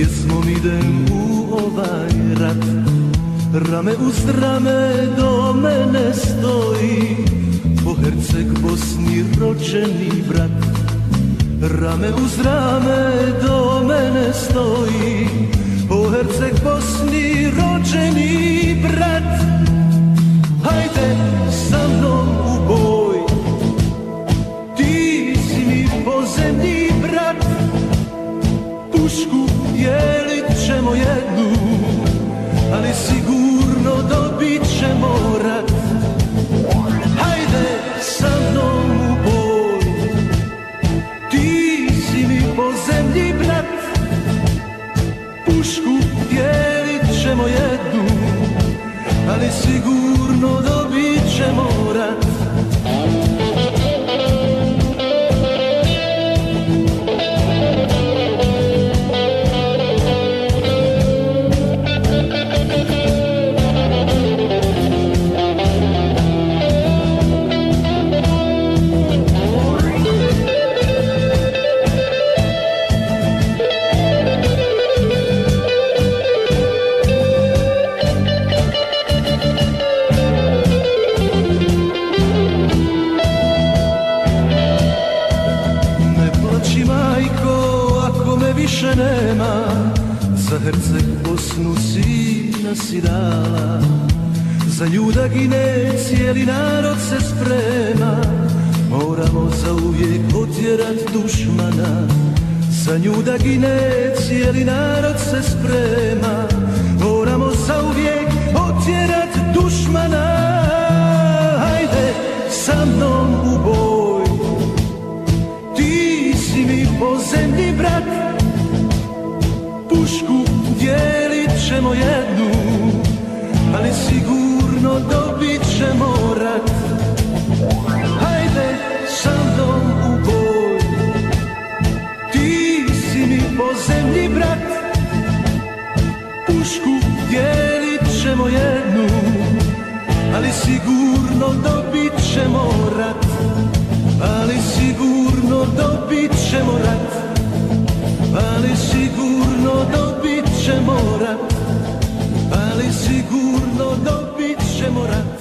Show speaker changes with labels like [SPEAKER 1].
[SPEAKER 1] pjesmom idem u ovaj rat. Rame uz rame do mene stoji po Herceg Bosni rođeni brat. Rame uz rame do mene stoji po Herceg Bosni rođeni brat. Hajde sa mnom u boj, ti si mi pozemni brat. Pušku dijelit ćemo jednu, ali sigurno dobit ćemo rat. Hajde sa mnom u boj, ti si mi pozemni brat. Pušku dijelit ćemo jednu, ali sigurno dobit ćemo rat. Više nema, za Herceg Bosnu sina si dala. Za nju da gine cijeli narod se sprema, moramo zauvijek otjerat dušmana. Za nju da gine cijeli narod se sprema, moramo zauvijek otjerat dušmana. Hajde sa mnom u boj, ti si mi pozemni brat. Pušku dijelit ćemo jednu, ali sigurno dobit ćemo rat. Hajde sa mnom u boj, ti si mi pozemni brat. Pušku dijelit ćemo jednu, ali sigurno dobit ćemo rat. Ali sigurno dobit ćemo rat. Ali sigurno dobit ćemo rat. Ali sigurno dobit ćemo rat.